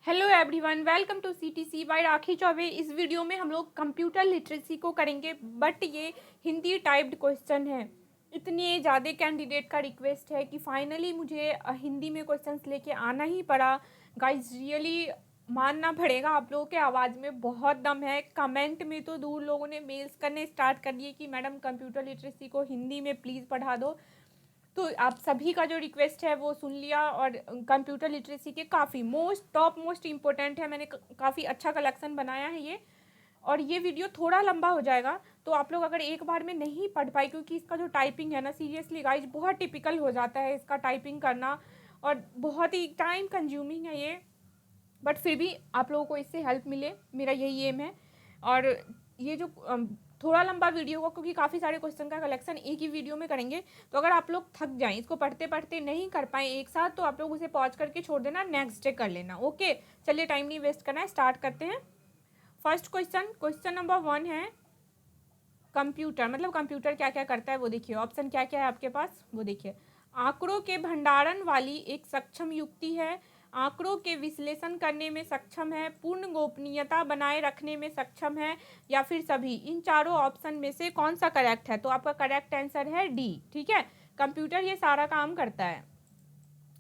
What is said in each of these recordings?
Hello everyone, welcome to CTC by Rakhi Choubey. इस video में हम लोग कंप्यूटर लिटरेसी को करेंगे, बट ये हिंदी टाइप्ड क्वेश्चन है। इतने ज़्यादा कैंडिडेट का रिक्वेस्ट है कि फाइनली मुझे हिंदी में क्वेश्चंस लेके आना ही पड़ा। गाइस रियली मानना पड़ेगा, आप लोगों के आवाज़ में बहुत दम है। कमेंट में तो दूर लोगों ने मेल्स करने स्टार्ट कर दिए कि मैडम कंप्यूटर लिटरेसी को हिंदी में प्लीज़ पढ़ा दो। तो आप सभी का जो रिक्वेस्ट है वो सुन लिया, और कंप्यूटर लिटरेसी के काफ़ी टॉप मोस्ट इम्पोर्टेंट है। मैंने काफ़ी अच्छा कलेक्शन बनाया है ये, और ये वीडियो थोड़ा लंबा हो जाएगा। तो आप लोग अगर एक बार में नहीं पढ़ पाए, क्योंकि इसका जो टाइपिंग है ना, सीरियसली गाइज बहुत टिपिकल हो जाता है इसका टाइपिंग करना, और बहुत ही टाइम कंज्यूमिंग है ये। बट फिर भी आप लोगों को इससे हेल्प मिले, मेरा यही एम है। और ये जो थोड़ा लंबा वीडियो होगा, क्योंकि काफ़ी सारे क्वेश्चन का कलेक्शन एक ही वीडियो में करेंगे। तो अगर आप लोग थक जाएं, इसको पढ़ते पढ़ते नहीं कर पाए एक साथ, तो आप लोग उसे पॉज करके छोड़ देना, नेक्स्ट डे कर लेना। ओके, चलिए टाइम नहीं वेस्ट करना है, स्टार्ट करते हैं। फर्स्ट क्वेश्चन नंबर 1 है कंप्यूटर, मतलब कंप्यूटर क्या क्या करता है वो देखिए। ऑप्शन क्या क्या है आपके पास वो देखिए। आंकड़ों के भंडारण वाली एक सक्षम युक्ति है, आंकड़ों के विश्लेषण करने में सक्षम है, पूर्ण गोपनीयता बनाए रखने में सक्षम है, या फिर सभी। इन चारों ऑप्शन में से कौन सा करेक्ट है? तो आपका करेक्ट आंसर है डी। ठीक है, कंप्यूटर ये सारा काम करता है।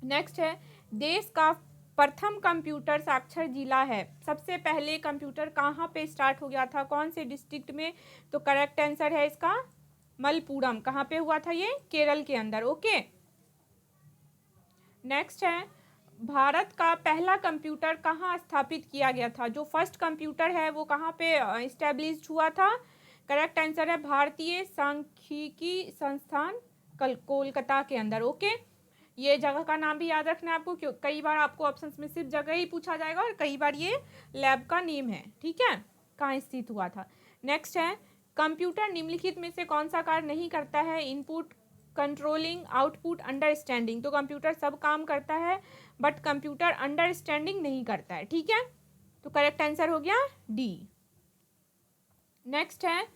नेक्स्ट है, देश का प्रथम कंप्यूटर साक्षर जिला है। सबसे पहले कंप्यूटर कहाँ पे स्टार्ट हो गया था, कौन से डिस्ट्रिक्ट में? तो करेक्ट आंसर है इसका मलप्पुरम। कहाँ पे हुआ था ये? केरल के अंदर। ओके, नेक्स्ट है, भारत का पहला कंप्यूटर कहाँ स्थापित किया गया था? जो फर्स्ट कंप्यूटर है वो कहाँ पे इस्टेब्लिश्ड हुआ था? करेक्ट आंसर है भारतीय सांख्यिकी संस्थान कोलकाता के अंदर। ओके, ये जगह का नाम भी याद रखना है आपको, क्यों कई बार आपको ऑप्शंस में सिर्फ जगह ही पूछा जाएगा, और कई बार ये लैब का नेम है। ठीक है, कहाँ स्थित हुआ था। नेक्स्ट है, कंप्यूटर निम्नलिखित में से कौन सा कार्य नहीं करता है? Input, controlling, output, understanding. तो कंप्यूटर सब काम करता है, बट कंप्यूटर अंडरस्टैंडिंग नहीं करता है। ठीक है, तो करेक्ट आंसर हो गया डी। नेक्स्ट है,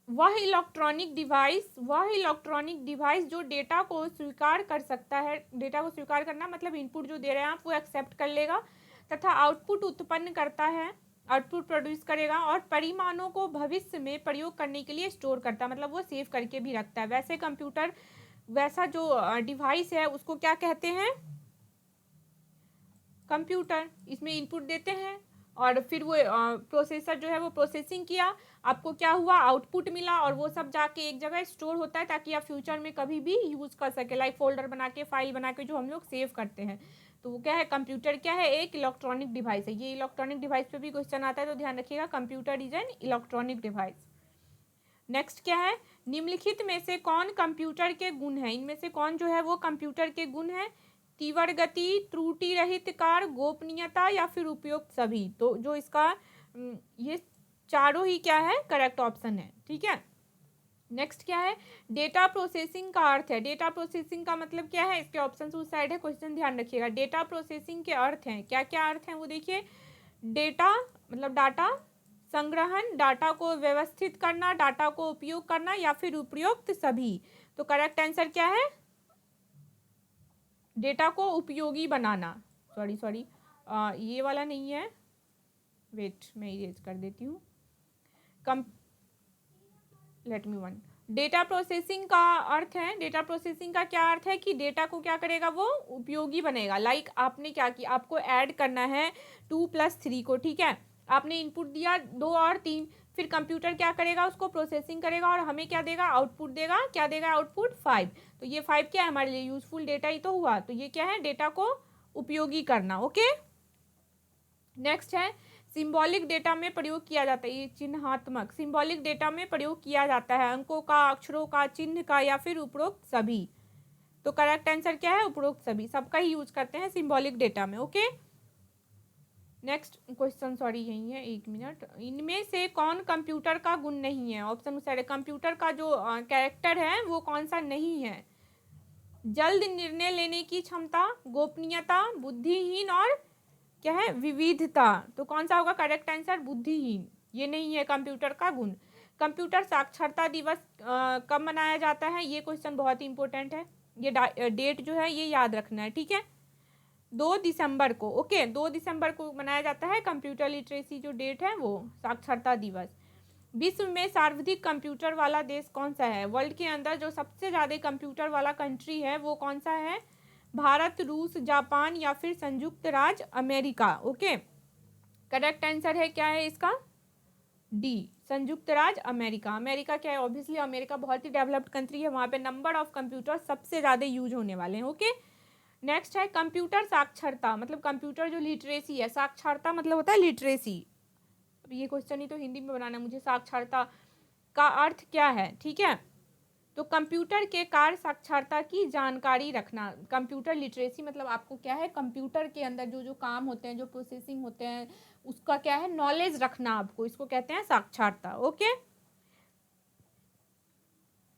वह इलेक्ट्रॉनिक डिवाइस जो डेटा को स्वीकार कर सकता है। डेटा को स्वीकार करना मतलब इनपुट जो दे रहे हैं आप वो एक्सेप्ट कर लेगा, तथा आउटपुट उत्पन्न करता है, आउटपुट प्रोड्यूस करेगा, और परिमाणों को भविष्य में प्रयोग करने के लिए स्टोर करता है, मतलब वो सेव करके भी रखता है। वैसे कंप्यूटर, वैसा जो डिवाइस है उसको क्या कहते हैं? कंप्यूटर। इसमें इनपुट देते हैं, और फिर वो प्रोसेसर जो है वो प्रोसेसिंग किया, आपको क्या हुआ? आउटपुट मिला, और वो सब जाके एक जगह स्टोर होता है, ताकि आप फ्यूचर में कभी भी यूज़ कर सके, लाइक फोल्डर बना के, फाइल बना के, जो हम लोग सेव करते हैं। तो वो क्या है? कंप्यूटर क्या है? एक इलेक्ट्रॉनिक डिवाइस है। ये इलेक्ट्रॉनिक डिवाइस पे भी क्वेश्चन आता है, तो ध्यान रखिएगा, computer is an electronic device. Next क्या है, निम्नलिखित में से कौन कंप्यूटर के गुण है? इनमें से कौन जो है वो कंप्यूटर के गुण है? तीव्र गति, त्रुटि रहित कार्य, गोपनीयता, या फिर उपयुक्त सभी। तो जो इसका ये चारों ही क्या है? करेक्ट ऑप्शन है। ठीक है, नेक्स्ट क्या है, डेटा प्रोसेसिंग का अर्थ है। डेटा प्रोसेसिंग का मतलब क्या है? इसके ऑप्शन उस साइड है, क्वेश्चन ध्यान रखिएगा। डेटा प्रोसेसिंग के अर्थ हैं, क्या क्या अर्थ हैं वो देखिए। डेटा मतलब डाटा संग्रहण, डाटा को व्यवस्थित करना, डाटा को उपयोग करना, या फिर उपयुक्त सभी। तो करेक्ट आंसर क्या है? डेटा को उपयोगी बनाना। सॉरी ये वाला नहीं है, वेट मैं इरेज कर देती हूँ। Come let me one. Data processing का अर्थ है, डेटा प्रोसेसिंग का क्या अर्थ है कि डेटा को क्या करेगा? वो उपयोगी बनेगा। लाइक आपने क्या किया, आपको ऐड करना है 2+3 को। ठीक है, आपने इनपुट दिया 2 और 3, फिर कंप्यूटर क्या करेगा? उसको प्रोसेसिंग करेगा, और हमें क्या देगा? आउटपुट देगा। क्या देगा? आउटपुट 5। तो ये 5 क्या है? हमारे लिए यूजफुल डेटा ही तो हुआ। तो ये क्या है? डेटा को उपयोगी करना। ओके, नेक्स्ट है, सिंबॉलिक डेटा में प्रयोग किया जाता है, ये चिन्हात्मक। सिंबॉलिक डेटा में प्रयोग किया जाता है अंकों का, अक्षरों का, चिन्ह का, या फिर उपरोक्त सभी। तो करेक्ट आंसर क्या है? उपरोक्त सभी, सबका ही यूज करते हैं सिंबॉलिक डेटा में। ओके, नेक्स्ट क्वेश्चन, सॉरी यही है, 1 मिनट। इनमें से कौन कंप्यूटर का गुण नहीं है? ऑप्शन उस साइड, कंप्यूटर का जो कैरेक्टर है वो कौन सा नहीं है? जल्द निर्णय लेने की क्षमता, गोपनीयता, बुद्धिहीन, और क्या है? विविधता। तो कौन सा होगा करेक्ट आंसर? बुद्धिहीन। ये नहीं है कंप्यूटर का गुण। कंप्यूटर साक्षरता दिवस कब मनाया जाता है? ये क्वेश्चन बहुत ही इंपॉर्टेंट है, ये डेट जो है ये याद रखना है। ठीक है, 2 दिसंबर को, ओके, 2 दिसंबर को मनाया जाता है कंप्यूटर लिटरेसी जो डेट है वो साक्षरता दिवस। विश्व में सर्वाधिक कंप्यूटर वाला देश कौन सा है? वर्ल्ड के अंदर जो सबसे ज़्यादा कंप्यूटर वाला कंट्री है वो कौन सा है? भारत, रूस, जापान या फिर संयुक्त राज्य अमेरिका। ओके, करेक्ट आंसर है क्या है इसका? डी, संयुक्त राज्य अमेरिका। अमेरिका क्या है? ऑब्वियसली अमेरिका बहुत ही डेवलप्ड कंट्री है, वहाँ पे नंबर ऑफ कंप्यूटर सबसे ज़्यादा यूज होने वाले हैं। ओके, नेक्स्ट है कंप्यूटर साक्षरता, मतलब कंप्यूटर जो लिटरेसी है, साक्षरता मतलब होता है लिटरेसी। अब ये क्वेश्चन ही तो हिंदी में बनाना है मुझे, साक्षरता का अर्थ क्या है, ठीक है? तो कंप्यूटर के कार्य साक्षरता की जानकारी रखना, कंप्यूटर लिटरेसी मतलब आपको क्या है, कंप्यूटर के अंदर जो जो काम होते हैं, जो प्रोसेसिंग होते हैं, उसका क्या है, नॉलेज रखना आपको, इसको कहते हैं साक्षरता। ओके,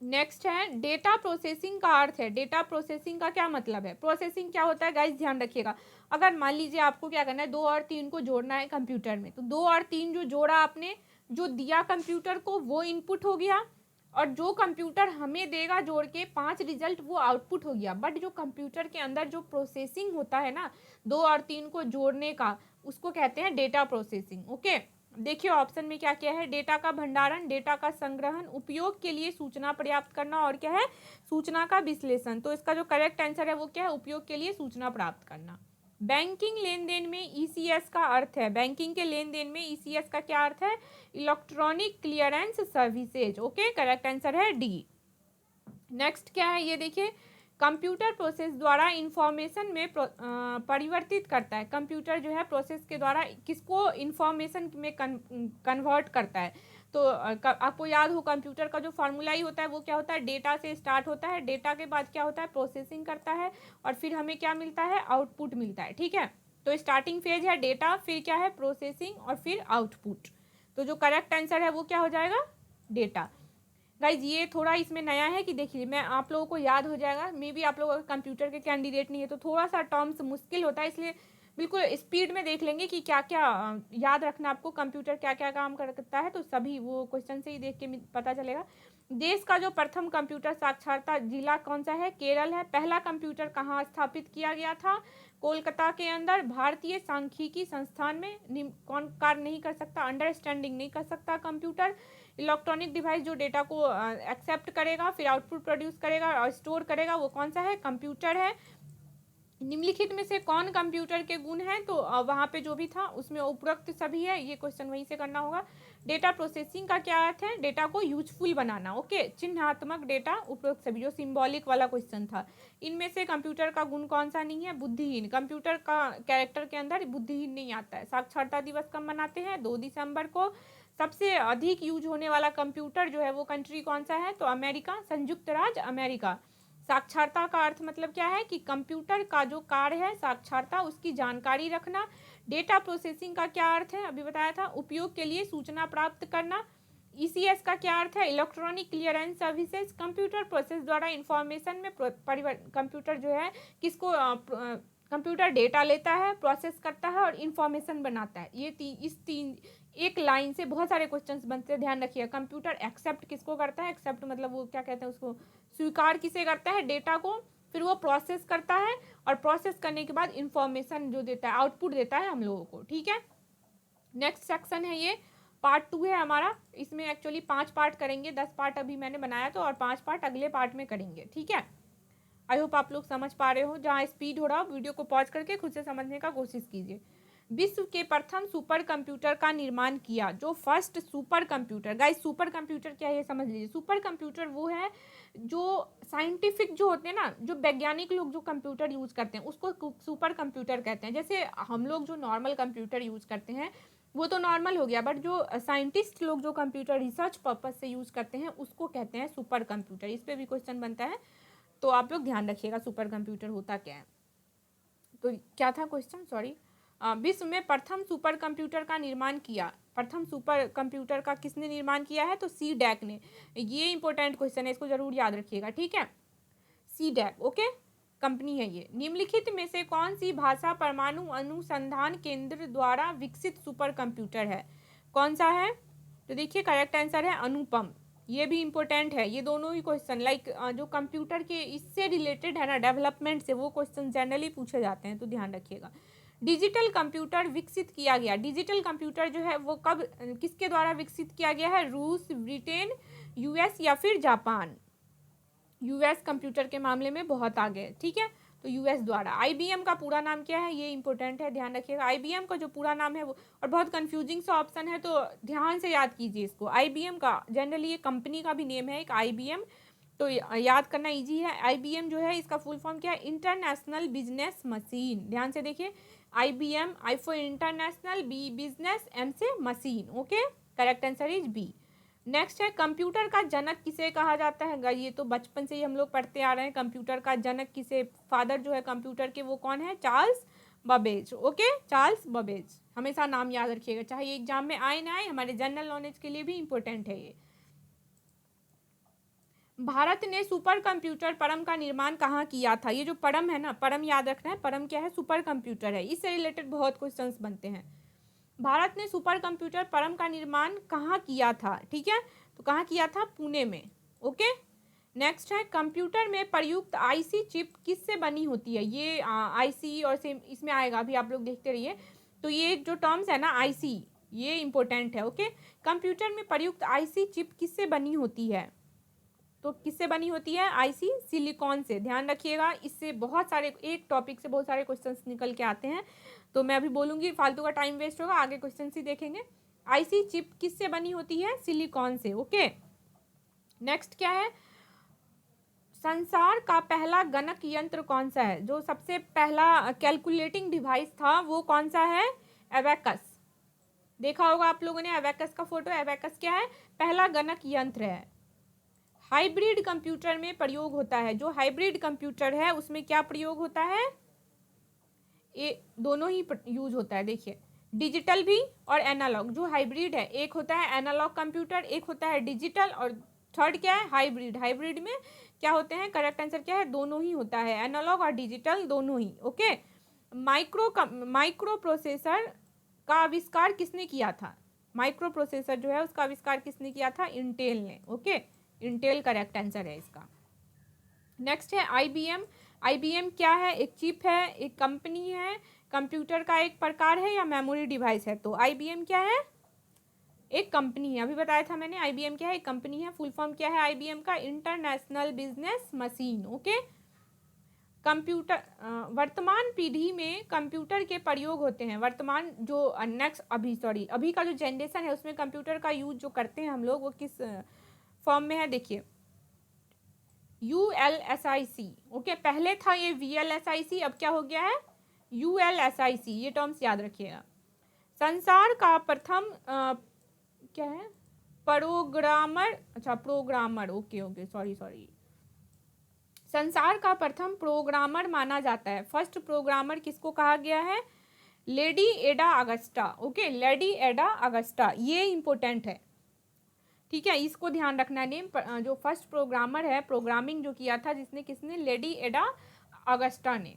नेक्स्ट है डेटा प्रोसेसिंग का अर्थ है। डेटा प्रोसेसिंग का क्या मतलब है? प्रोसेसिंग क्या होता है गाइस, ध्यान रखिएगा। अगर मान लीजिए आपको क्या करना है, 2 और 3 को जोड़ना है कंप्यूटर में, तो 2 और 3 जो जोड़ा आपने, जो दिया कंप्यूटर को वो इनपुट हो गया, और जो कंप्यूटर हमें देगा जोड़ के 5 रिजल्ट वो आउटपुट हो गया। बट जो कंप्यूटर के अंदर जो प्रोसेसिंग होता है ना 2 और 3 को जोड़ने का, उसको कहते हैं डेटा प्रोसेसिंग। ओके, देखिए ऑप्शन में क्या क्या है, डेटा का भंडारण, डेटा का संग्रहण, उपयोग के लिए सूचना प्राप्त करना, और क्या है, सूचना का विश्लेषण। तो इसका जो करेक्ट आंसर है वो क्या है? उपयोग के लिए सूचना प्राप्त करना। बैंकिंग लेन देन में ईसीएस का अर्थ है, बैंकिंग के लेन देन में ईसीएस का क्या अर्थ है? Electronic clearance services. Okay, correct answer है डी। नेक्स्ट क्या है ये देखिए, कंप्यूटर प्रोसेस द्वारा इंफॉर्मेशन में परिवर्तित करता है। कंप्यूटर जो है प्रोसेस के द्वारा किसको इंफॉर्मेशन में कन्वर्ट करता है? तो आपको याद हो कंप्यूटर का जो फार्मूला ही होता है वो क्या होता है? डेटा से स्टार्ट होता है, डेटा के बाद क्या होता है? प्रोसेसिंग करता है, और फिर हमें क्या मिलता है? आउटपुट मिलता है। ठीक है, तो स्टार्टिंग फेज है डेटा, फिर क्या है? प्रोसेसिंग, और फिर आउटपुट। तो जो करेक्ट आंसर है वो क्या हो जाएगा? डेटा। गाइज ये थोड़ा इसमें नया है कि देखिए, मैं आप लोगों को याद हो जाएगा, मे बी आप लोग अगर कंप्यूटर के कैंडिडेट नहीं है तो थोड़ा सा टर्म्स मुश्किल होता है, इसलिए बिल्कुल स्पीड में देख लेंगे कि क्या क्या याद रखना आपको, कंप्यूटर क्या क्या काम करता है, तो सभी वो क्वेश्चन से ही देख के पता चलेगा। देश का जो प्रथम कंप्यूटर साक्षरता जिला कौन सा है? केरल है। पहला कंप्यूटर कहाँ स्थापित किया गया था? कोलकाता के अंदर। भारतीय सांख्यिकी संस्थान में। कौन कार्य नहीं कर सकता? अंडरस्टैंडिंग नहीं कर सकता कंप्यूटर। इलेक्ट्रॉनिक डिवाइस जो डेटा को एक्सेप्ट करेगा, फिर आउटपुट प्रोड्यूस करेगा और स्टोर करेगा, वो कौन सा है? कंप्यूटर है। निम्नलिखित में से कौन कंप्यूटर के गुण हैं? तो वहाँ पे जो भी था उसमें उपरोक्त सभी है, ये क्वेश्चन वहीं से करना होगा। डेटा प्रोसेसिंग का क्या अर्थ है? डेटा को यूजफुल बनाना। ओके, चिन्हात्मक डेटा, उपरोक्त सभी, जो सिंबॉलिक वाला क्वेश्चन था। इनमें से कंप्यूटर का गुण कौन सा नहीं है? बुद्धिहीन। कंप्यूटर का कैरेक्टर के अंदर बुद्धिहीन नहीं आता है। साक्षरता दिवस कब मनाते हैं? 2 दिसंबर को। सबसे अधिक यूज होने वाला कंप्यूटर जो है वो कंट्री कौन सा है? तो अमेरिका, संयुक्त राज्य अमेरिका। साक्षरता का अर्थ मतलब क्या है? कि कंप्यूटर का जो कार्य है साक्षरता, उसकी जानकारी रखना। डेटा प्रोसेसिंग का क्या अर्थ है? अभी बताया था, उपयोग के लिए सूचना प्राप्त करना। ईसीएस का क्या अर्थ है? Electronic clearance services. Computer process द्वारा इंफॉर्मेशन में कंप्यूटर जो है किसको कंप्यूटर डेटा लेता है, प्रोसेस करता है और इंफॉर्मेशन बनाता है। ये इस तीन एक लाइन से बहुत सारे क्वेश्चंस बनते हैं, ध्यान रखिएगा। कंप्यूटर एक्सेप्ट किसको करता है? एक्सेप्ट मतलब वो क्या कहते हैं उसको, स्वीकार किसे करता है? डेटा को। फिर वो प्रोसेस करता है, और प्रोसेस करने के बाद इंफॉर्मेशन जो देता है, आउटपुट देता है हम लोगों को। ठीक है, नेक्स्ट सेक्शन है ये, पार्ट 2 है हमारा। इसमें एक्चुअली 5 पार्ट करेंगे, 10 पार्ट अभी मैंने बनाया तो, और 5 पार्ट अगले पार्ट में करेंगे। ठीक है, आई होप आप लोग समझ पा रहे हो। जहाँ स्पीड हो रहा हो वीडियो को पॉज करके खुद से समझने का कोशिश कीजिए। विश्व के प्रथम सुपर कंप्यूटर का निर्माण किया, जो first super computer. Guys super computer क्या है ये समझ लीजिए। सुपर कंप्यूटर वो है जो साइंटिफिक जो होते हैं ना, जो वैज्ञानिक लोग जो कंप्यूटर यूज करते हैं उसको सुपर कंप्यूटर कहते हैं। जैसे हम लोग जो नॉर्मल कंप्यूटर यूज करते हैं वो तो नॉर्मल हो गया, बट जो साइंटिस्ट लोग जो कंप्यूटर रिसर्च पर्पज से यूज करते हैं उसको कहते हैं सुपर कंप्यूटर। इस पर भी क्वेश्चन बनता है, तो आप लोग ध्यान रखिएगा सुपर कंप्यूटर होता क्या है। तो क्या था क्वेश्चन, सॉरी। विश्व में प्रथम सुपर कंप्यूटर का निर्माण किया। प्रथम सुपर कंप्यूटर का किसने निर्माण किया है? तो CDAC ने। ये इंपॉर्टेंट क्वेश्चन है, इसको जरूर याद रखिएगा। ठीक है, CDAC ओके, कंपनी है ये। निम्नलिखित में से कौन सी भाषा परमाणु अनुसंधान केंद्र द्वारा विकसित सुपर कंप्यूटर है? कौन सा है? तो देखिए करेक्ट आंसर है अनुपम। ये भी इम्पोर्टेंट है। ये दोनों ही क्वेश्चन लाइक जो कंप्यूटर के इससे रिलेटेड है ना, डेवलपमेंट से, वो क्वेश्चन जनरली पूछे जाते हैं, तो ध्यान रखिएगा। डिजिटल कंप्यूटर विकसित किया गया। डिजिटल कंप्यूटर जो है वो कब किसके द्वारा विकसित किया गया है? रूस, ब्रिटेन, यूएस या फिर जापान। यूएस कंप्यूटर के मामले में बहुत आगे है, ठीक है, तो यूएस द्वारा। आईबीएम का पूरा नाम क्या है? ये इंपॉर्टेंट है, ध्यान रखिएगा। आईबीएम का जो पूरा नाम है वो, और बहुत कंफ्यूजिंग सा ऑप्शन है, तो ध्यान से याद कीजिए इसको। आईबीएम का जनरली ये कंपनी का भी नेम है एक, आईबीएम, तो याद करना इजी है। आईबीएम जो है इसका फुल फॉर्म क्या है? International business machine. ध्यान से देखिए, IBM, I for international, B business, M से machine. Okay, correct answer is B. Next है, कंप्यूटर का जनक किसे कहा जाता है? ये तो बचपन से ही हम लोग पढ़ते आ रहे हैं। कंप्यूटर का जनक किसे, फादर जो है कंप्यूटर के, वो कौन है? Charles Babbage. Okay, Charles Babbage, हमेशा नाम याद रखिएगा, चाहे ये एग्जाम में आए ना आए, हमारे जनरल नॉलेज के लिए भी इंपॉर्टेंट है ये। भारत ने सुपर कंप्यूटर परम का निर्माण कहाँ किया था? ये जो परम है ना, परम याद रखना है, परम क्या है? सुपर कंप्यूटर है, इससे रिलेटेड बहुत क्वेश्चंस बनते हैं। भारत ने सुपर कंप्यूटर परम का निर्माण कहाँ किया था? ठीक है, तो कहाँ किया था? पुणे में। ओके, नेक्स्ट है, कंप्यूटर में प्रयुक्त आईसी चिप किससे बनी होती है? ये आईसी और सेम इसमें आएगा, अभी आप लोग देखते रहिए। तो ये जो टर्म्स है ना, आईसी, ये इंपॉर्टेंट है। ओके, कंप्यूटर में प्रयुक्त आईसी चिप किससे बनी होती है? तो किससे बनी होती है? आईसी सिलिकॉन से। ध्यान रखिएगा, इससे बहुत सारे, एक टॉपिक से बहुत सारे क्वेश्चंस निकल के आते हैं, तो मैं अभी बोलूँगी, फालतू का टाइम वेस्ट होगा, आगे क्वेश्चन ही देखेंगे। आईसी चिप किससे बनी होती है? सिलिकॉन से। ओके, नेक्स्ट क्या है? संसार का पहला गणक यंत्र कौन सा है? जो सबसे पहला कैलकुलेटिंग डिवाइस था वो कौन सा है? एबेकस। देखा होगा आप लोगों ने एबेकस का फोटो। एबेकस क्या है? पहला गणक यंत्र है। हाइब्रिड कंप्यूटर में प्रयोग होता है। जो हाइब्रिड कंप्यूटर है उसमें क्या प्रयोग होता है? ये दोनों ही यूज होता है। देखिए, डिजिटल भी और एनालॉग। जो हाइब्रिड है, एक होता है एनालॉग कंप्यूटर, एक होता है डिजिटल, और थर्ड क्या है? हाइब्रिड। हाइब्रिड में क्या होते हैं? करेक्ट आंसर क्या है? दोनों ही होता है, एनालॉग और डिजिटल दोनों ही। ओके, माइक्रो प्रोसेसर का आविष्कार किसने किया था? माइक्रो प्रोसेसर जो है उसका आविष्कार किसने किया था? इंटेल ने। ओके, इंटेल करेक्ट आंसर है इसका। नेक्स्ट है आईबीएम। आईबीएम क्या है? एक चिप है, एक कंपनी है, कंप्यूटर का एक प्रकार है, या मेमोरी डिवाइस है? तो आईबीएम क्या है? एक कंपनी है, अभी बताया था मैंने, आईबीएम क्या है? एक कंपनी है। फुल फॉर्म क्या है आईबीएम का? International business machine. Okay, computer वर्तमान पीढ़ी में कंप्यूटर के प्रयोग होते हैं। वर्तमान जो नेक्स्ट अभी का जो जनरेशन है उसमें कंप्यूटर का यूज जो करते हैं हम लोग, वो किस फॉर्म में है? देखिए, ULSIC। ओके, पहले था ये VLSIC, अब क्या हो गया है? ULSIC। ये टर्म्स याद रखिएगा। संसार का प्रथम क्या है? प्रोग्रामर। अच्छा, प्रोग्रामर। Okay okay, sorry. संसार का प्रथम प्रोग्रामर माना जाता है। फर्स्ट प्रोग्रामर किसको कहा गया है? लेडी एडा अगस्टा। ओके, लेडी एडा अगस्टा, ये इंपॉर्टेंट है, ठीक है, इसको ध्यान रखना। नेम जो फर्स्ट प्रोग्रामर है, प्रोग्रामिंग जो किया था जिसने, किसने? लेडी एडा अगस्टा ने।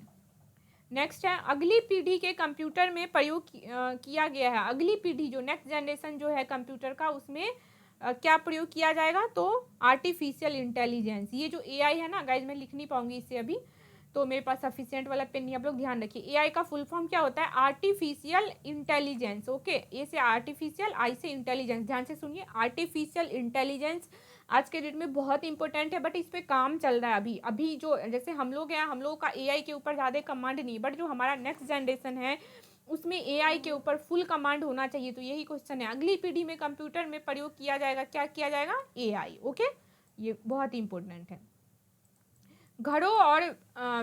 नेक्स्ट है, अगली पीढ़ी के कंप्यूटर में प्रयोग किया गया है। अगली पीढ़ी जो नेक्स्ट जनरेशन जो है कंप्यूटर का, उसमें क्या प्रयोग किया जाएगा? तो आर्टिफिशियल इंटेलिजेंस। ये जो एआई है ना गाइज, मैं लिख नहीं पाऊंगी इससे अभी, तो मेरे पास सफिशिएंट वाला पेन नहीं, आप लोग ध्यान रखिए। एआई का फुल फॉर्म क्या होता है? Artificial intelligence. ओके, ए से आर्टिफिशियल, आई से इंटेलिजेंस। ध्यान से सुनिए, आर्टिफिशियल इंटेलिजेंस आज के डेट में बहुत इंपॉर्टेंट है, बट इस पर काम चल रहा है अभी जो, जैसे हम लोग हैं, हम लोग का एआई के ऊपर ज़्यादा कमांड नहीं, बट जो हमारा नेक्स्ट जनरेशन है उसमें एआई के ऊपर फुल कमांड होना चाहिए। तो यही क्वेश्चन है, अगली पीढ़ी में कंप्यूटर में प्रयोग किया जाएगा, क्या किया जाएगा? एआई। ओके, ये बहुत इंपॉर्टेंट है। घरों और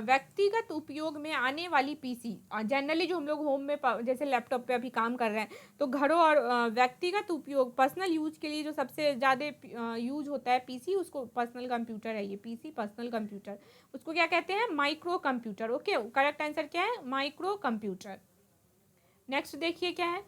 व्यक्तिगत उपयोग में आने वाली पीसी, जनरली जो हम लोग होम में जैसे लैपटॉप पे अभी काम कर रहे हैं, तो घरों और व्यक्तिगत उपयोग, पर्सनल यूज के लिए जो सबसे ज़्यादा यूज होता है पीसी, उसको पर्सनल कंप्यूटर है। ये पीसी पर्सनल कंप्यूटर, उसको क्या कहते हैं? Micro computer. Okay, correct answer क्या है? Micro computer. नेक्स्ट देखिए क्या है,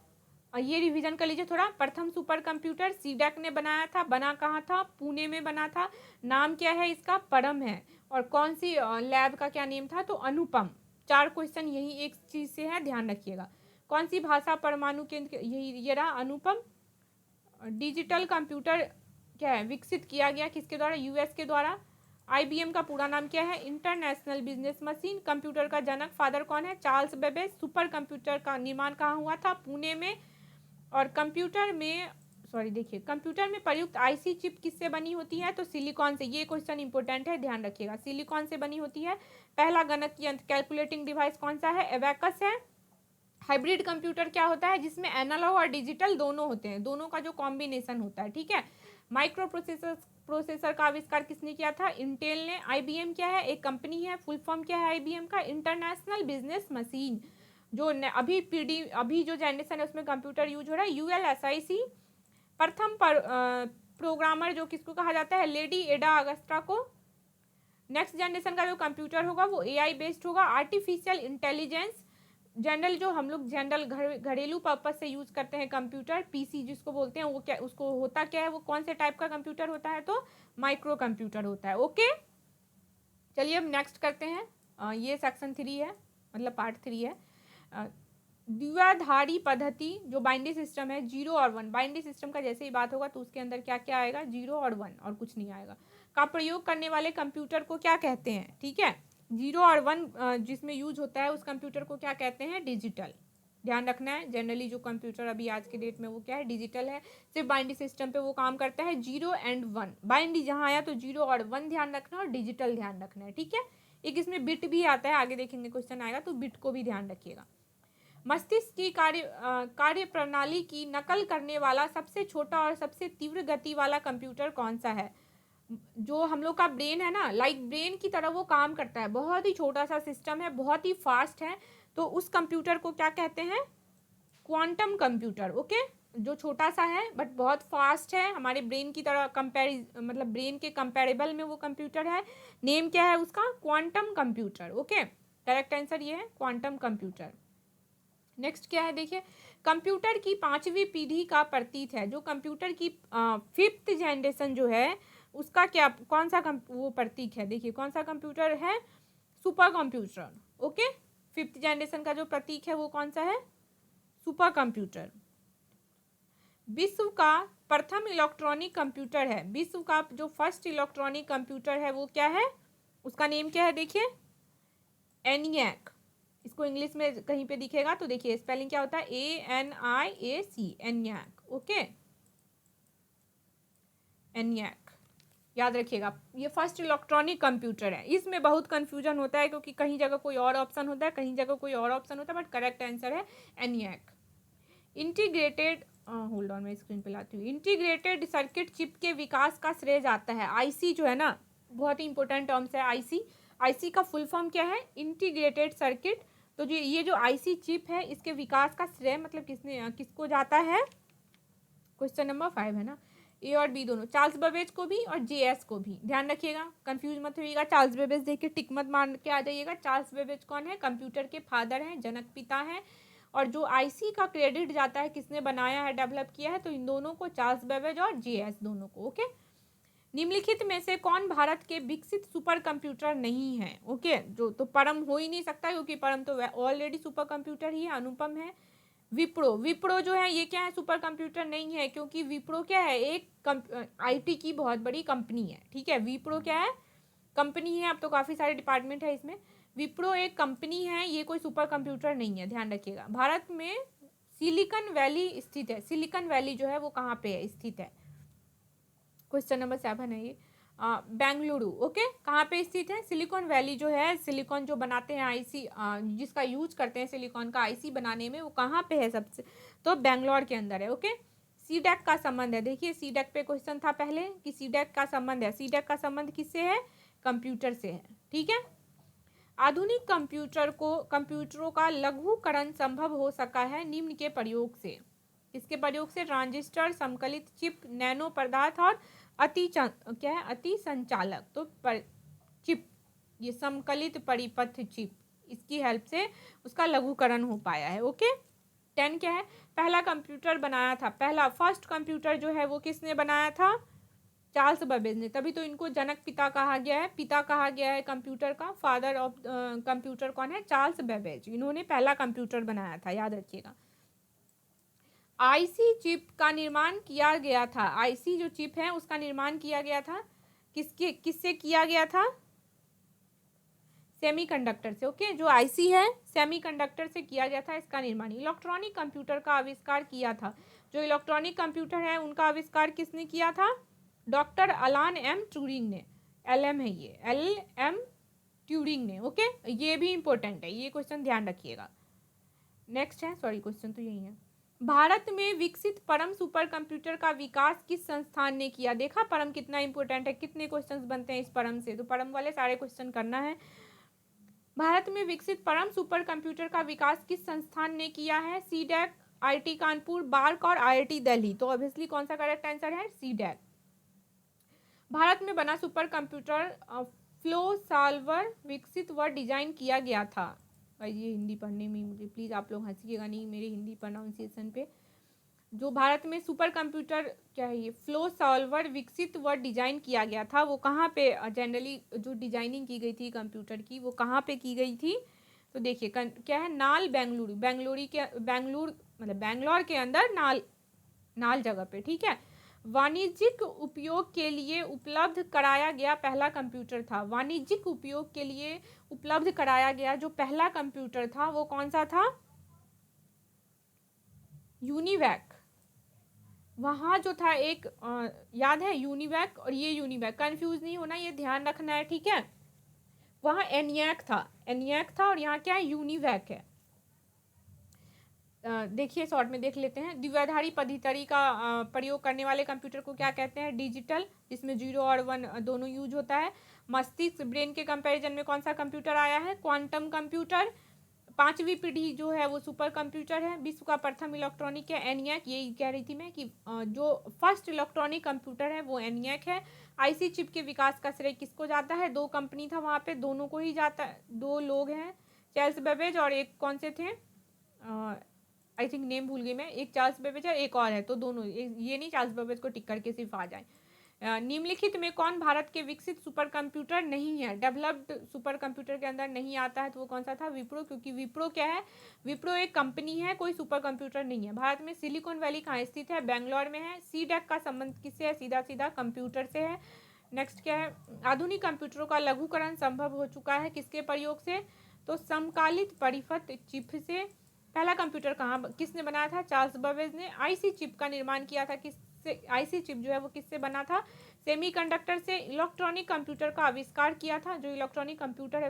ये रिवीजन कर लीजिए थोड़ा। प्रथम सुपर कंप्यूटर सीडैक ने बनाया था। बना कहाँ था? पुणे में बना था। नाम क्या है इसका? परम है। और कौन सी लैब का क्या नेम था? तो अनुपम। 4 क्वेश्चन यही एक चीज़ से है, ध्यान रखिएगा। कौन सी भाषा परमाणु केंद्र, यही ये रहा अनुपम। डिजिटल कंप्यूटर क्या है, विकसित किया गया, किसके द्वारा, यूएस के द्वारा। आईबीएम का पूरा नाम क्या है, इंटरनेशनल बिजनेस मशीन। कंप्यूटर का जनक फादर कौन है, चार्ल्स बेबेज। सुपर कंप्यूटर का निर्माण कहाँ हुआ था, पुणे में। और कंप्यूटर में प्रयुक्त आईसी चिप किससे बनी होती है, तो सिलिकॉन से। ये क्वेश्चन इंपॉर्टेंट है, ध्यान रखिएगा, सिलिकॉन से बनी होती है। पहला गणक यंत्र कैलकुलेटिंग डिवाइस कौन सा है, एबेकस है। हाइब्रिड कंप्यूटर क्या होता है, जिसमें एनालॉग और डिजिटल दोनों होते हैं, दोनों का जो कॉम्बिनेशन होता है, ठीक है। माइक्रो प्रोसेसर का आविष्कार किसने किया था, इंटेल ने। आईबीएम क्या है, एक कंपनी है। फुल फॉर्म क्या है आईबीएम का, इंटरनेशनल बिजनेस मशीन। जो अभी जो जनरेशन है उसमें कंप्यूटर यूज हो रहा है, यूएलएसआईसी। प्रथम प्रोग्रामर जो किसको कहा जाता है, लेडी एडा अगस्टा को। नेक्स्ट जनरेशन का जो कंप्यूटर होगा वो एआई बेस्ड होगा। आर्टिफिशियल इंटेलिजेंस, जनरल जो हम लोग जनरल घरेलू पर्पज से यूज करते हैं कंप्यूटर, पीसी जिसको बोलते हैं, वो क्या, उसको होता क्या है, वो कौन से टाइप का कंप्यूटर होता है, तो माइक्रो कंप्यूटर होता है। ओके, चलिए अब नेक्स्ट करते हैं। ये सेक्शन 3 है, मतलब पार्ट 3 है। द्विआधारी पद्धति जो बाइनरी सिस्टम है, 0 और 1। बाइनरी सिस्टम का जैसे ही बात होगा तो उसके अंदर क्या क्या आएगा, 0 और 1, और कुछ नहीं आएगा। का प्रयोग करने वाले कंप्यूटर को क्या कहते हैं, ठीक है। 0 और 1 जिसमें यूज होता है उस कंप्यूटर को क्या कहते हैं, डिजिटल। ध्यान रखना है, जनरली जो कंप्यूटर अभी आज के डेट में वो क्या है, डिजिटल है। सिर्फ बाइनरी सिस्टम पे वो काम करता है, 0 एंड 1। बाइनरी जहाँ आया तो 0 और 1 ध्यान रखना, और डिजिटल ध्यान रखना है, ठीक है। एक इसमें बिट भी आता है, आगे देखेंगे क्वेश्चन आएगा तो बिट को भी ध्यान रखिएगा। मस्तिष्क की कार्य प्रणाली की नकल करने वाला सबसे छोटा और सबसे तीव्र गति वाला कंप्यूटर कौन सा है। जो हम लोग का ब्रेन है ना, लाइक ब्रेन की तरह वो काम करता है, बहुत ही छोटा सा सिस्टम है, बहुत ही फास्ट है, तो उस कंप्यूटर को क्या कहते हैं, क्वांटम कंप्यूटर। ओके, जो छोटा सा है बट बहुत फास्ट है, हमारे ब्रेन की तरह मतलब ब्रेन के कंपेरेबल में वो कंप्यूटर है। नेम क्या है उसका, quantum computer. Okay, correct answer ये है, क्वांटम कंप्यूटर। नेक्स्ट क्या है, देखिए, कंप्यूटर की 5वीं पीढ़ी का प्रतीक है। जो कंप्यूटर की 5th जनरेशन जो है उसका क्या, कौन सा वो प्रतीक है, देखिए कौन सा कंप्यूटर है, super computer. Okay, 5th generation का जो प्रतीक है वो कौन सा है, सुपर कंप्यूटर। विश्व का प्रथम इलेक्ट्रॉनिक कंप्यूटर है, विश्व का जो फर्स्ट इलेक्ट्रॉनिक कंप्यूटर है वो क्या है, उसका नेम क्या है, देखिए एनियाक। इसको इंग्लिश में कहीं पे दिखेगा तो देखिए स्पेलिंग क्या होता है, ANIAC, एनियाक। ओके, एनियाक याद रखिएगा, ये फर्स्ट इलेक्ट्रॉनिक कंप्यूटर है। इसमें बहुत कंफ्यूजन होता है क्योंकि कहीं जगह कोई और ऑप्शन होता है, कहीं जगह कोई और ऑप्शन होता है, बट करेक्ट आंसर है एनियाक। इंटीग्रेटेड, होल्ड ऑन, मैं स्क्रीन पे लाती हूँ। इंटीग्रेटेड सर्किट चिप के विकास का श्रेय जाता है, आईसी जो है ना, बहुत ही इंपॉर्टेंट टर्म्स है आईसी। आईसी का फुल फॉर्म क्या है, इंटीग्रेटेड सर्किट। तो जो ये जो आईसी चिप है इसके विकास का श्रेय मतलब किसको जाता है, क्वेश्चन नंबर 5 है ना, ए और बी दोनों, चार्ल्स बेबेज को भी और जेएस को भी। ध्यान रखिएगा, कंफ्यूज मत होइएगा। चार्ल्स बेबेज देखिए, टिक मत मार के आ जाइएगा। चार्ल्स बेबेज कौन है, कंप्यूटर के फादर हैं, जनक पिता हैं। और जो आईसी का क्रेडिट जाता है किसने बनाया है, डेवलप किया है, तो इन दोनों को, चार्ल्स बेबेज और जेएस दोनों को। ओके, निम्नलिखित में से कौन भारत के विकसित सुपर कंप्यूटर नहीं है, ओके, जो तो परम हो ही नहीं सकता क्योंकि परम तो ऑलरेडी सुपर कंप्यूटर ही है, अनुपम है। विप्रो, विप्रो जो है ये क्या है, सुपर कंप्यूटर नहीं है, क्योंकि विप्रो क्या है, एक आईटी की बहुत बड़ी कंपनी है, ठीक है। विप्रो क्या है, कंपनी है, अब तो काफ़ी सारे डिपार्टमेंट है इसमें। विप्रो एक कंपनी है, ये कोई सुपर कंप्यूटर नहीं है, ध्यान रखिएगा। भारत में सिलिकॉन वैली स्थित है, सिलिकॉन वैली जो है वो कहाँ पे है, स्थित है, क्वेश्चन नंबर 7 है ये, बेंगलुरु। ओके, कहाँ पे स्थित है, सिलिकॉन वैली जो है, सिलिकॉन जो बनाते हैं आईसी, जिसका यूज करते हैं सिलिकॉन का आईसी बनाने में, वो कहाँ पे है सबसे, तो बेंगलोर के अंदर है। ओके, सीडेक का संबंध है, देखिए सीडेक पे क्वेश्चन था पहले कि सीडेक का संबंध है, सीडेक का संबंध किससे है, कंप्यूटर से है, ठीक है। आधुनिक कंप्यूटरों का लघुकरण संभव हो सका है निम्न के प्रयोग से, किसके प्रयोग से, ट्रांजिस्टर, समकलित चिप, नैनो पदार्थ और अति संचालक। तो चिप, ये समकलित परिपथ चिप, इसकी हेल्प से उसका लघुकरण हो पाया है। ओके, 10 क्या है, पहला कंप्यूटर बनाया था, पहला फर्स्ट कंप्यूटर जो है वो किसने बनाया था, चार्ल्स बेबेज ने, तभी तो इनको जनक पिता कहा गया है, पिता कहा गया है कंप्यूटर का, फादर ऑफ कंप्यूटर कौन है, चार्ल्स बेबेज, इन्होंने पहला कंप्यूटर बनाया था, याद रखिएगा। आईसी चिप का निर्माण किया गया था, आईसी जो चिप है उसका निर्माण किया गया था किससे किया गया था? सेमीकंडक्टर से। ओके, जो आईसी है सेमीकंडक्टर से किया गया था इसका निर्माण। इलेक्ट्रॉनिक कंप्यूटर का आविष्कार किया था, जो इलेक्ट्रॉनिक कंप्यूटर है उनका आविष्कार किसने किया था? डॉक्टर अलान एम ट्यूरिंग ने। LM है ये, LM ट्यूरिंग ने। ओके, ये भी इंपॉर्टेंट है, ये क्वेश्चन ध्यान रखिएगा। नेक्स्ट है, सॉरी क्वेश्चन तो यही है। भारत में विकसित परम सुपर कंप्यूटर का विकास किस संस्थान ने किया? देखा परम कितना इंपॉर्टेंट है, कितने क्वेश्चंस बनते हैं इस परम से, तो परम वाले सारे क्वेश्चन करना है। भारत में विकसित परम सुपर कंप्यूटर का विकास किस संस्थान ने किया है? सीडैक, IIT कानपुर, बार्क और IIT दिल्ली। तो ऑब्वियसली कौन सा करेक्ट आंसर है? सीडैक। भारत में बना सुपर कंप्यूटर फ्लो सॉल्वर विकसित व डिजाइन किया गया था। भाई ये हिंदी पढ़ने में मुझे प्लीज़ आप लोग हंसीएगा नहीं मेरे हिंदी प्रोनाउंसिएशन पे। जो भारत में सुपर कंप्यूटर क्या है, ये फ्लो सॉल्वर विकसित व डिजाइन किया गया था, वो कहाँ पे जनरली जो डिजाइनिंग की गई थी कंप्यूटर की वो कहाँ पे की गई थी? तो देखिए क्या है, नाल बेंगलुरु, बेंगलोर के अंदर नाल जगह पे। ठीक है, वाणिज्यिक उपयोग के लिए उपलब्ध कराया गया पहला कंप्यूटर था। वाणिज्यिक उपयोग के लिए उपलब्ध कराया गया जो पहला कंप्यूटर था वो कौन सा था? यूनिवैक। वहाँ जो था एक याद है यूनिवैक और ये यूनिवैक, कंफ्यूज नहीं होना, ये ध्यान रखना है। ठीक है, वहाँ एनियाक था और यहाँ क्या है? यूनिवैक है। देखिए शॉर्ट में देख लेते हैं। द्विआधारी पद्धति का प्रयोग करने वाले कंप्यूटर को क्या कहते हैं? डिजिटल, जिसमें 0 और 1 दोनों यूज होता है। मस्तिष्क, ब्रेन के कंपैरिजन में कौन सा कंप्यूटर आया है? Quantum computer. 5वीं पीढ़ी जो है वो सुपर कंप्यूटर है। विश्व का प्रथम इलेक्ट्रॉनिक है एनियाक। यही कह रही थी मैं कि जो फर्स्ट इलेक्ट्रॉनिक कंप्यूटर है वो एनियाक है। आईसी चिप के विकास का श्रेय किसको जाता है? 2 कंपनी था वहाँ पे, दोनों को ही जाता है। 2 लोग हैं, चार्ल्स बेबेज और एक कौन से थे, आई थिंक नेम भूल गई मैं, एक चार्ल्स बेबेज है एक और है, तो दोनों, ये नहीं चार्ल्स बेबेज को टिक करके सिर्फ आ जाए। निम्नलिखित में कौन भारत के विकसित सुपर कंप्यूटर नहीं है? डेवलप्ड सुपर कंप्यूटर के अंदर नहीं आता है, तो वो कौन सा था? विप्रो। क्योंकि विप्रो क्या है? विप्रो एक कंपनी है, कोई सुपर कंप्यूटर नहीं है। भारत में सिलिकॉन वैली कहाँ स्थित है? बेंगलोर में है। सीडैक का संबंध किससे है? सीधा सीधा कंप्यूटर से है। नेक्स्ट क्या है? आधुनिक कंप्यूटरों का लघुकरण संभव हो चुका है किसके प्रयोग से? तो समकालित परिपथ चिप से। पहला कंप्यूटर किसने बनाया था? चार्ल्स बेबेज ने। आईसी चिप का निर्माण किया था किससे? आईसी चिप जो है वो किससे बना था? सेमीकंडक्टर से। इलेक्ट्रॉनिक कंप्यूटर का आविष्कार किया था, जो इलेक्ट्रॉनिक कंप्यूटर है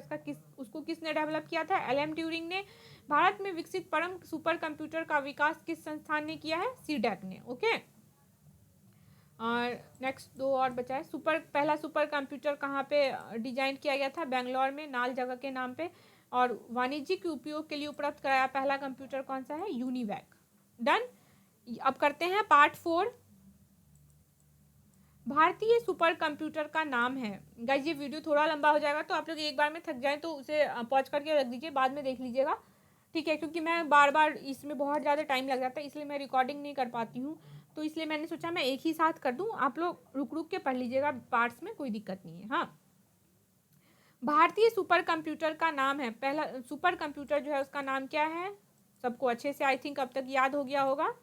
उसको किसने डेवलप किया था? LM ट्यूरिंग ने। भारत में विकसित परम सुपर कंप्यूटर का विकास किस संस्थान ने किया है? सीडैक ने। ओके, और नेक्स्ट 2 और बचा है। पहला सुपर कंप्यूटर कहाँ पे डिजाइन किया गया था? बेंगलोर में, नाल जगह के नाम पे। और वाणिज्यिक उपयोग के लिए उपलब्ध कराया पहला कंप्यूटर कौन सा है? यूनिवैक। डन। अब करते हैं पार्ट 4। भारतीय सुपर कंप्यूटर का नाम है। गाइस ये वीडियो थोड़ा लंबा हो जाएगा, तो आप लोग एक बार में थक जाएं तो उसे पॉज करके रख दीजिए, बाद में देख लीजिएगा। ठीक है, क्योंकि मैं बार बार इसमें बहुत ज़्यादा टाइम लग जाता है, इसलिए मैं रिकॉर्डिंग नहीं कर पाती हूँ। तो इसलिए मैंने सोचा मैं एक ही साथ कर दूँ, आप लोग रुक रुक के पढ़ लीजिएगा पार्ट्स में, कोई दिक्कत नहीं है। हाँ, भारतीय सुपर कंप्यूटर का नाम है, पहला सुपर कंप्यूटर जो है उसका नाम क्या है? सबको अच्छे से आई थिंक अब तक याद हो गया होगा,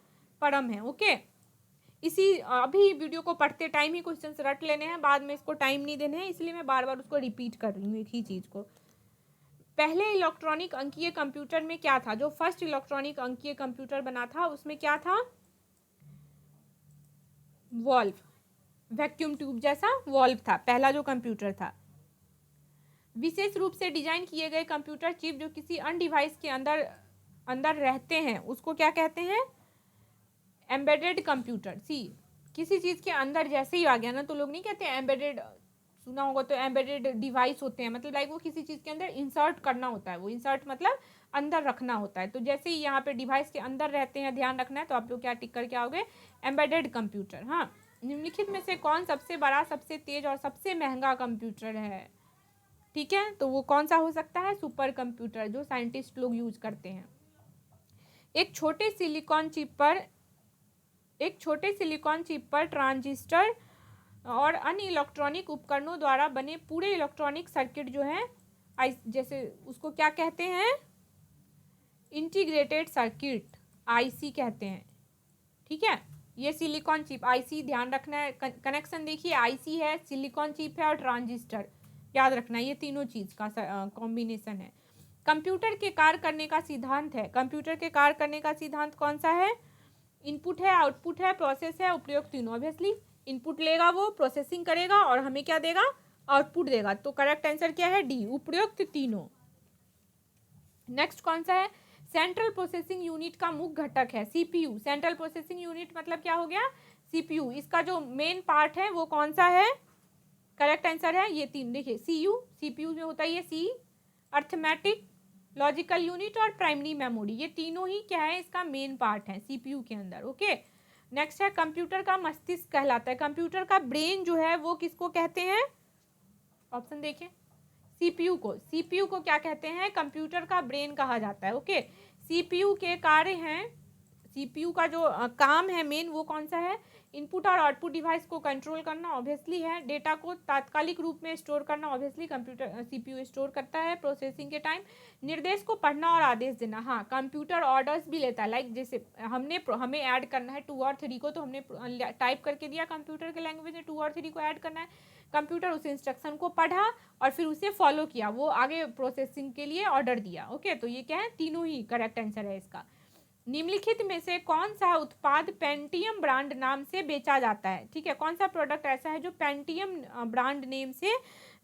परम है। ओके, इसी अभी वीडियो को पढ़ते टाइम ही क्वेश्चन रट लेने हैं, बाद में इसको टाइम नहीं देने हैं, इसलिए मैं बार बार उसको रिपीट कर रही हूँ एक ही चीज़ को। पहले इलेक्ट्रॉनिक अंकीय कंप्यूटर में क्या था? जो फर्स्ट इलेक्ट्रॉनिक अंकीय कंप्यूटर बना था उसमें क्या था? वॉल्व, वैक्यूम ट्यूब जैसा वॉल्व था पहला जो कंप्यूटर था। विशेष रूप से डिजाइन किए गए कंप्यूटर चिप जो किसी अन्य डिवाइस के अंदर रहते हैं उसको क्या कहते हैं? Embedded computer. किसी चीज़ के अंदर जैसे ही आ गया ना तो लोग नहीं कहते एम्बेडेड, सुना होगा तो एम्बेडेड डिवाइस होते हैं, मतलब लाइक वो किसी चीज़ के अंदर इंसर्ट करना होता है, वो इंसर्ट मतलब अंदर रखना होता है। तो जैसे ही यहाँ पे डिवाइस के अंदर रहते हैं, ध्यान रखना है, तो आप लोग क्या टिक करके आओगे? Embedded computer. हाँ, निम्नलिखित में से कौन सबसे बड़ा, सबसे तेज और सबसे महंगा कंप्यूटर है? ठीक है, तो वो कौन सा हो सकता है? सुपर कंप्यूटर, जो साइंटिस्ट लोग यूज करते हैं। एक छोटे सिलिकॉन चिप पर ट्रांजिस्टर और अन्य इलेक्ट्रॉनिक उपकरणों द्वारा बने पूरे इलेक्ट्रॉनिक सर्किट जो है, जैसे उसको क्या कहते हैं? इंटीग्रेटेड सर्किट, आईसी कहते हैं। ठीक है। ये सिलिकॉन चिप आईसी ध्यान रखना है, कनेक्शन देखिए, आईसी है, सिलिकॉन चिप है और ट्रांजिस्टर याद रखना है, ये तीनों चीज का कॉम्बिनेशन है। कंप्यूटर के कार्य करने का सिद्धांत है, कंप्यूटर के कार्य करने का सिद्धांत कौन सा है? इनपुट है, आउटपुट है, प्रोसेस है, उपयोग तीनों। ऑब्वियसली इनपुट लेगा वो, प्रोसेसिंग करेगा और हमें क्या देगा? आउटपुट देगा। तो करेक्ट आंसर क्या है? डी, उपयुक्त तीनों। नेक्स्ट कौन सा है? सेंट्रल प्रोसेसिंग यूनिट का मुख्य घटक है सीपीयू। सेंट्रल प्रोसेसिंग यूनिट मतलब क्या हो गया? सीपीयू। इसका जो मेन पार्ट है वो कौन सा है? करेक्ट आंसर है ये तीन, देखिए सीयू, सीपीयू में होता है ये सी, अर्थमेटिक, लॉजिकल यूनिट और प्राइमरी मेमोरी, ये तीनों ही क्या है? इसका मेन पार्ट है सीपीयू के अंदर। ओके, नेक्स्ट है कंप्यूटर का मस्तिष्क कहलाता है। कंप्यूटर का ब्रेन जो है वो किसको कहते हैं? ऑप्शन देखिए, सीपीयू को। सीपीयू को क्या कहते हैं? कंप्यूटर का ब्रेन कहा जाता है। ओके, सीपीयू के कार्य हैं, सीपीयू का जो काम है मेन वो कौन सा है? इनपुट और आउटपुट डिवाइस को कंट्रोल करना ऑब्वियसली है, डेटा को तात्कालिक रूप में स्टोर करना ऑब्वियसली कंप्यूटर सीपीयू स्टोर करता है प्रोसेसिंग के टाइम, निर्देश को पढ़ना और आदेश देना। हाँ, कंप्यूटर ऑर्डर्स भी लेता है, लाइक जैसे हमें ऐड करना है 2 और 3 को, तो हमने टाइप करके दिया कंप्यूटर के लैंग्वेज में 2 और 3 को ऐड करना है, कंप्यूटर उस इंस्ट्रक्शन को पढ़ा और फिर उसे फॉलो किया, वो आगे प्रोसेसिंग के लिए ऑर्डर दिया। ओके, तो ये क्या है? तीनों ही करेक्ट आंसर है इसका। निम्नलिखित में से कौन सा उत्पाद पेंटियम ब्रांड नाम से बेचा जाता है? ठीक है, कौन सा प्रोडक्ट ऐसा है जो पेंटियम ब्रांड नेम से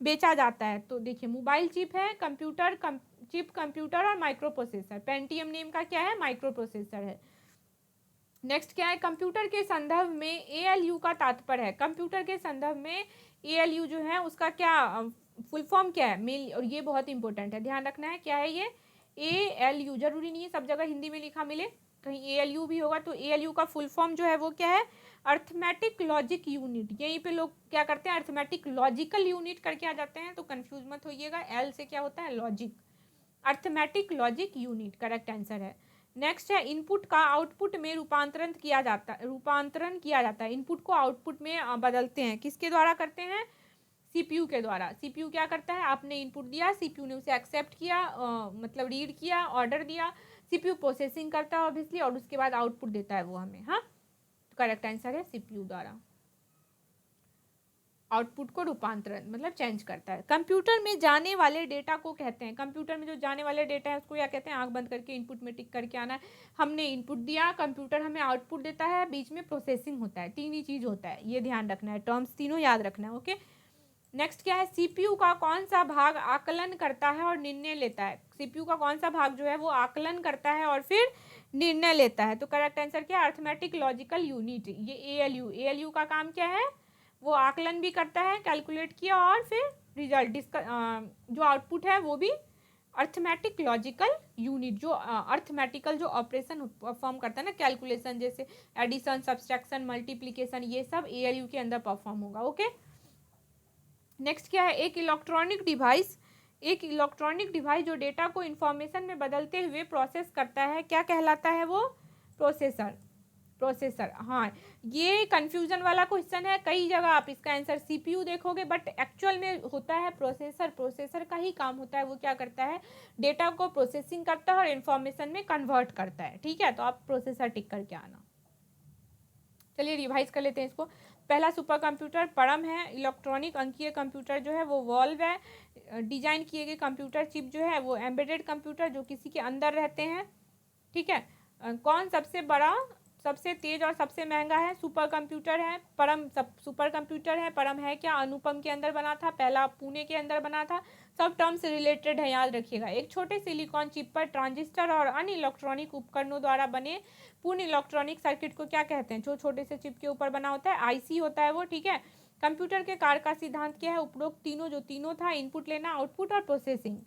बेचा जाता है? तो देखिए, मोबाइल चिप है, कंप्यूटर चिप, कंप्यूटर और माइक्रो प्रोसेसर। पेंटियम नेम का क्या है? माइक्रो प्रोसेसर है। नेक्स्ट क्या है? कंप्यूटर के संदर्भ में एएलयू का तात्पर्य है। कंप्यूटर के संदर्भ में एएलयू जो है उसका क्या फुल फॉर्म क्या है? मेल, और ये बहुत इंपॉर्टेंट है, ध्यान रखना है क्या है ये? एएलयू, जरूरी नहीं है सब जगह हिंदी में लिखा मिले, कहीं एएलयू भी होगा। तो एएलयू का फुल फॉर्म जो है वो क्या है? Arithmetic logic unit. यहीं पे लोग क्या करते हैं? अर्थमेटिक लॉजिकल यूनिट करके आ जाते हैं, तो कंफ्यूज मत होइएगा, एल से क्या होता है? Logic, arithmetic logic unit correct answer है। नेक्स्ट है इनपुट का आउटपुट में रूपांतरण किया जाता है। इनपुट को आउटपुट में बदलते हैं, किसके द्वारा करते हैं? सीपीयू के द्वारा। सीपीयू क्या करता है? आपने इनपुट दिया, सीपीयू ने उसे एक्सेप्ट किया, मतलब रीड किया, ऑर्डर दिया, सीपीयू प्रोसेसिंग करता है ऑब्वियसली और उसके बाद आउटपुट देता है वो हमें। हाँ, तो करेक्ट आंसर है सीपीयू द्वारा आउटपुट को रूपांतरण मतलब चेंज करता है। कंप्यूटर में जाने वाले डेटा को कहते हैं, कंप्यूटर में जो जाने वाले डेटा है उसको क्या कहते हैं? आंख बंद करके इनपुट में टिक करके आना है। हमने इनपुट दिया, कंप्यूटर हमें आउटपुट देता है, बीच में प्रोसेसिंग होता है, तीन ही चीज होता है, ये ध्यान रखना है, टर्म्स तीनों याद रखना है। ओके, नेक्स्ट क्या है? सीपीयू का कौन सा भाग आकलन करता है और निर्णय लेता है? सीपीयू का कौन सा भाग जो है वो आकलन करता है और फिर निर्णय लेता है? तो करेक्ट आंसर क्या है? Arithmetic logical unit. ये एएलयू का काम क्या है? वो आकलन भी करता है, कैलकुलेट किया और फिर रिजल्ट जो आउटपुट है वो भी अर्थमेटिक लॉजिकल यूनिट, जो अर्थमेटिकल जो ऑपरेशन परफॉर्म करता है ना, कैलकुलेशन जैसे एडिशन, सब्सट्रैक्शन, मल्टीप्लिकेशन, ये सब एएलयू के अंदर परफॉर्म होगा। ओके, नेक्स्ट क्या है? एक इलेक्ट्रॉनिक डिवाइस जो डेटा को इंफॉर्मेशन में बदलते हुए प्रोसेस करता है, क्या कहलाता है वो? प्रोसेसर। हाँ, ये कंफ्यूजन वाला क्वेश्चन है, कई जगह आप इसका आंसर सीपीयू देखोगे बट एक्चुअल में होता है प्रोसेसर का ही काम होता है। वो क्या करता है? डेटा को प्रोसेसिंग करता है और इंफॉर्मेशन में कन्वर्ट करता है। ठीक है, तो आप प्रोसेसर टिक करके आना। चलिए रिवाइज कर लेते हैं इसको। पहला सुपर कंप्यूटर परम है, इलेक्ट्रॉनिक अंकीय कंप्यूटर जो है वो वॉल्व है, डिजाइन किए गए कंप्यूटर चिप जो है वो एम्बेडेड कंप्यूटर जो किसी के अंदर रहते हैं। ठीक है, कौन सबसे बड़ा, सबसे तेज और सबसे महंगा है? सुपर कंप्यूटर है, परम सुपर कंप्यूटर है। परम है क्या? अनुपम के अंदर बना था, पहला पुणे के अंदर बना था। सब टर्म्स रिलेटेड है, याद रखिएगा। एक छोटे सिलिकॉन चिप पर ट्रांजिस्टर और अन्य इलेक्ट्रॉनिक उपकरणों द्वारा बने पूर्ण इलेक्ट्रॉनिक सर्किट को क्या कहते हैं? जो छोटे से चिप के ऊपर बना होता है, आईसी होता है वो। ठीक है, कंप्यूटर के कार्य का सिद्धांत क्या है? उपरोक्त तीनों था, इनपुट लेना, आउटपुट और प्रोसेसिंग।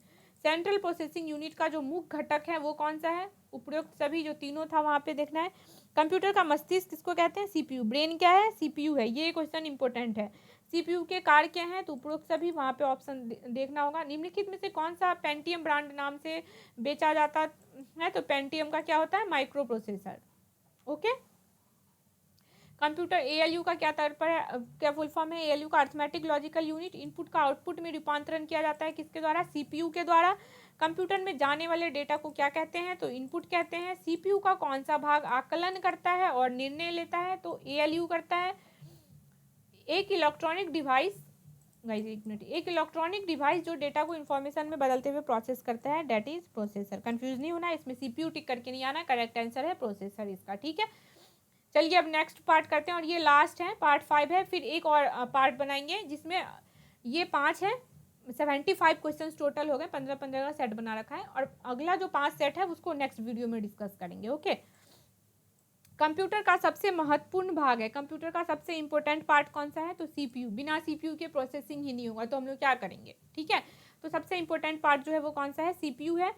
सेंट्रल प्रोसेसिंग यूनिट का जो मुख्य घटक है वो कौन सा है? उपरोक्त सभी जो तीनों था वहां पे देखना है। कंप्यूटर का मस्तिष्क किसको कहते हैं? सीपीयू। ब्रेन क्या है? सीपीयू है, ये क्वेश्चन इंपॉर्टेंट है। सीपीयू के कार्य क्या है? तो उपरोक्त सभी वहां पे ऑप्शन देखना होगा। निम्नलिखित में से कौन सा पेंटियम ब्रांड नाम से बेचा जाता है? तो पेंटियम का क्या होता है? Micro processor. Okay, computer ALU का क्या तात्पर्य है, क्या फुल फॉर्म है? एएलयू का अर्थमेटिक लॉजिकल यूनिट। इनपुट का आउटपुट में रूपांतरण किया जाता है किसके द्वारा? सीपीयू के द्वारा। कंप्यूटर में जाने वाले डेटा को क्या कहते हैं, तो इनपुट कहते हैं। सीपीयू का कौन सा भाग आकलन करता है और निर्णय लेता है, तो एएलयू करता है। एक इलेक्ट्रॉनिक डिवाइस, गाइस एक मिनट, एक इलेक्ट्रॉनिक डिवाइस जो डेटा को इन्फॉर्मेशन में बदलते हुए प्रोसेस करता है, डेट इज प्रोसेसर। कंफ्यूज नहीं होना, इसमें सीपीयू टिक करके नहीं आना, करेक्ट आंसर है प्रोसेसर इसका, ठीक है। चलिए अब नेक्स्ट पार्ट करते हैं और ये लास्ट है, पार्ट 5 है, फिर एक और पार्ट बनाएंगे जिसमें ये 5 है, 75 क्वेश्चन टोटल हो गए, 15-15 का सेट बना रखा है, और अगला जो 5 सेट है उसको नेक्स्ट वीडियो में डिस्कस करेंगे, ओके। कंप्यूटर का सबसे महत्वपूर्ण भाग है, कंप्यूटर का सबसे इंपॉर्टेंट पार्ट कौन सा है, तो सीपीयू। बिना सीपीयू के प्रोसेसिंग ही नहीं होगा, तो हम लोग क्या करेंगे, ठीक है। तो सबसे इंपॉर्टेंट पार्ट जो है वो कौन सा है, सीपीयू है।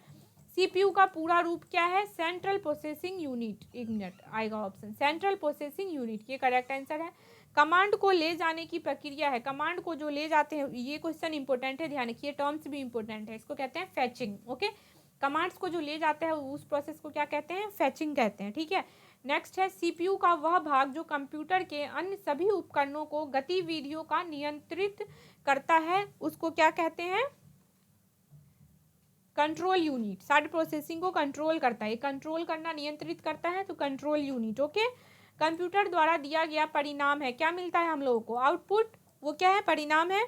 सीपीयू का पूरा रूप क्या है, सेंट्रल प्रोसेसिंग यूनिट, एक मिनट आएगा ऑप्शन, सेंट्रल प्रोसेसिंग यूनिट, ये करेक्ट आंसर है। कमांड को ले जाने की प्रक्रिया है, कमांड को जो ले जाते हैं, ये क्वेश्चन इंपॉर्टेंट है, ध्यान रखिए, टर्म्स भी इंपॉर्टेंट है, इसको कहते हैं फैचिंग, ओके। कमांड्स को जो ले जाते हैं उस प्रोसेस को क्या कहते हैं, फैचिंग कहते हैं, ठीक है। नेक्स्ट है सीपीयू का वह भाग जो कंप्यूटर के अन्य सभी उपकरणों को गतिविधियों का नियंत्रित करता है, उसको क्या कहते हैं, कंट्रोल यूनिट। सारी प्रोसेसिंग को कंट्रोल करता है, कंट्रोल करना, नियंत्रित करता है, तो कंट्रोल यूनिट, ओके। कंप्यूटर द्वारा दिया गया परिणाम है, क्या मिलता है हम लोगों को, आउटपुट, वो क्या है, परिणाम है।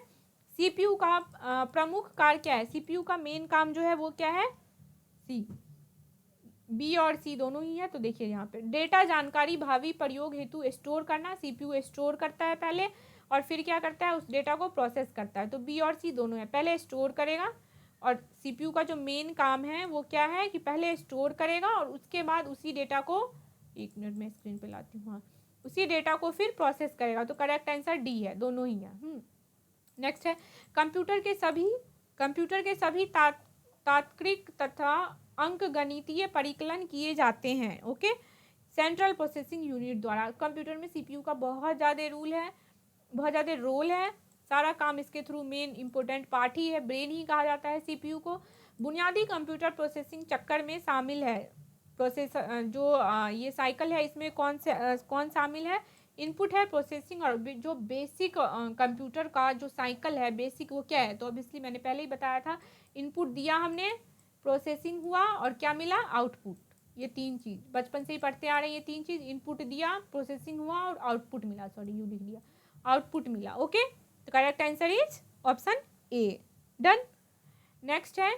सीपीयू का प्रमुख कार्य क्या है, सीपीयू का मेन काम जो है वो क्या है, सी, बी और सी दोनों ही है। तो देखिए यहाँ पे डेटा जानकारी भावी प्रयोग हेतु स्टोर करना, सीपीयू स्टोर करता है पहले और फिर क्या करता है, उस डेटा को प्रोसेस करता है, तो बी और सी दोनों है, पहले स्टोर करेगा, और सीपीयू का जो मेन काम है वो क्या है कि पहले स्टोर करेगा और उसके बाद उसी डेटा को, एक मिनट में स्क्रीन पे लाती हूँ, हाँ, उसी डेटा को फिर प्रोसेस करेगा, तो करेक्ट आंसर डी है, दोनों ही है। नेक्स्ट है कंप्यूटर के सभी तात्विक तथा अंकगणितीय परिकलन किए जाते हैं, ओके, सेंट्रल प्रोसेसिंग यूनिट द्वारा। कंप्यूटर में सीपीयू का बहुत ज़्यादा रोल है, सारा काम इसके थ्रू, मेन इंपॉर्टेंट पार्ट ही है, ब्रेन ही कहा जाता है सीपीयू को। बुनियादी कंप्यूटर प्रोसेसिंग चक्कर में शामिल है, प्रोसेसर जो ये साइकिल है इसमें कौन शामिल है, इनपुट है, प्रोसेसिंग, और जो बेसिक कंप्यूटर का जो साइकिल है बेसिक वो क्या है, तो ऑब्वियसली मैंने पहले ही बताया था, इनपुट दिया हमने, प्रोसेसिंग हुआ और क्या मिला, आउटपुट। ये तीन चीज़ बचपन से ही पढ़ते आ रहे हैं, ये तीन चीज़, इनपुट दिया, प्रोसेसिंग हुआ और आउटपुट मिला, सॉरी यू लिख दिया, आउटपुट मिला, ओके। तो correct answer is option A, done. Next है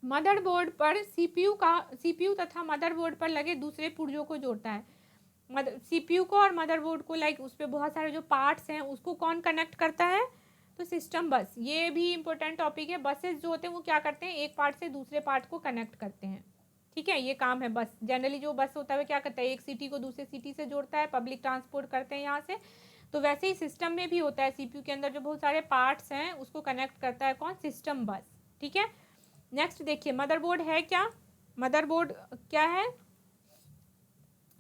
मदरबोर्ड पर सीपीयू तथा मदरबोर्ड पर लगे दूसरे पुर्जों को जोड़ता है। सीपीयू को और मदरबोर्ड को, लाइक उस पर बहुत सारे जो पार्ट्स हैं उसको कौन कनेक्ट करता है, तो सिस्टम बस। ये भी इंपॉर्टेंट टॉपिक है, बसेस जो होते हैं वो क्या करते हैं, एक पार्ट से दूसरे पार्ट को कनेक्ट करते हैं, ठीक है, ये काम है बस। जनरली जो बस होता है क्या करता है, एक सिटी को दूसरे सिटी से जोड़ता है, पब्लिक ट्रांसपोर्ट करते हैं यहाँ से, तो वैसे ही सिस्टम में भी होता है, सीपीयू के अंदर जो बहुत सारे पार्ट्स हैं उसको कनेक्ट करता है कौन, सिस्टम बस, ठीक है। नेक्स्ट देखिए मदरबोर्ड है क्या, मदरबोर्ड क्या है,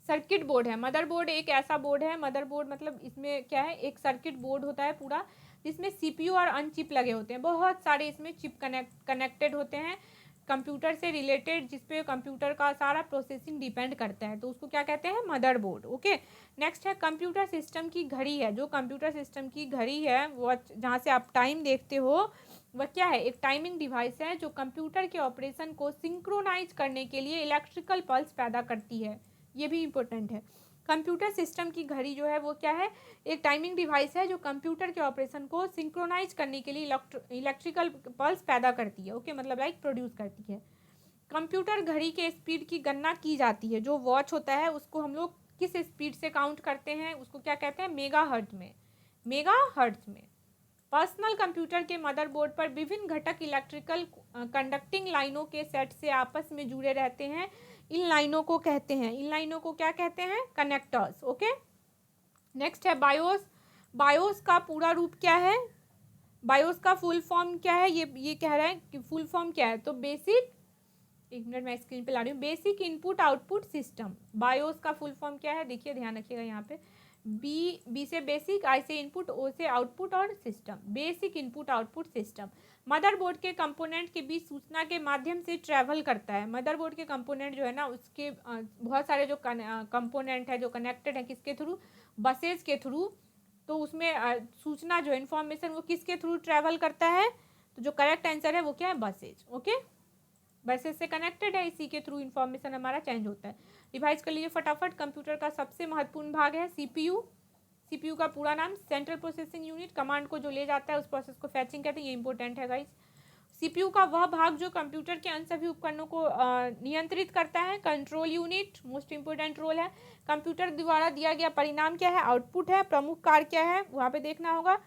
सर्किट बोर्ड है। मदरबोर्ड एक ऐसा बोर्ड है, मदरबोर्ड मतलब इसमें क्या है, एक सर्किट बोर्ड होता है पूरा, जिसमें सीपीयू और अन्य चिप लगे होते हैं, बहुत सारे इसमें चिप कनेक्टेड होते हैं कंप्यूटर से रिलेटेड, जिसपे कंप्यूटर का सारा प्रोसेसिंग डिपेंड करता है, तो उसको क्या कहते हैं, मदरबोर्ड, ओके। नेक्स्ट है कंप्यूटर सिस्टम की घड़ी है, जो कंप्यूटर सिस्टम की घड़ी है वो जहाँ से आप टाइम देखते हो वह क्या है, एक टाइमिंग डिवाइस है जो कंप्यूटर के ऑपरेशन को सिंक्रोनाइज करने के लिए इलेक्ट्रिकल पल्स पैदा करती है, ये भी इम्पोर्टेंट है। कंप्यूटर सिस्टम की घड़ी जो है वो क्या है, एक टाइमिंग डिवाइस है जो कंप्यूटर के ऑपरेशन को सिंक्रोनाइज करने के लिए इलेक्ट्रिकल पल्स पैदा करती है, ओके, मतलब लाइक प्रोड्यूस करती है। कंप्यूटर घड़ी के स्पीड की गणना की जाती है, जो वॉच होता है उसको हम लोग किस स्पीड से काउंट करते हैं, उसको क्या कहते हैं, मेगाहर्ट्ज में। पर्सनल कंप्यूटर के मदरबोर्ड पर विभिन्न घटक इलेक्ट्रिकल कंडक्टिंग लाइनों के सेट से आपस में जुड़े रहते हैं, इन लाइनों को क्या कहते हैं, कनेक्टर्स, ओके। नेक्स्ट है बायोस का पूरा रूप क्या है, बायोस का फुल फॉर्म क्या है, ये कह रहा है कि फुल फॉर्म क्या है, तो बेसिक, एक मिनट मैं स्क्रीन पे ला रही हूँ, basic input output system. BIOS का फुल फॉर्म क्या है, देखिए ध्यान रखिएगा यहाँ पे, बी से बेसिक, आई से इनपुट, ओ से आउटपुट और system, basic input output system. Motherboard के कंपोनेंट के बीच सूचना के माध्यम से ट्रैवल करता है। मदरबोर्ड के कंपोनेंट जो है ना उसके बहुत सारे जो कंपोनेंट है जो कनेक्टेड है किसके थ्रू, बसेस के थ्रू, तो उसमें सूचना जो इन्फॉर्मेशन वो किसके थ्रू ट्रैवल करता है, तो जो करेक्ट आंसर है वो क्या है, बसेज, ओके। बसेस से कनेक्टेड है, इसी के थ्रू इन्फॉर्मेशन हमारा चेंज होता है। रिवाइज कर लीजिए फटाफट। कंप्यूटर का सबसे महत्वपूर्ण भाग है सीपीयू। सीपीयू का पूरा नाम सेंट्रल प्रोसेसिंग यूनिट, कमांड को जो ले जाता है उस प्रोसेस को फैचिंग कहते हैं, ये इंपॉर्टेंट है गाइस। सीपीयू का वह भाग जो कंप्यूटर के अन्य सभी उपकरणों को नियंत्रित करता है, control unit, most important role है। कंप्यूटर द्वारा दिया गया परिणाम क्या है, आउटपुट है। प्रमुख कार्य क्या है, वहाँ पे देखना होगा।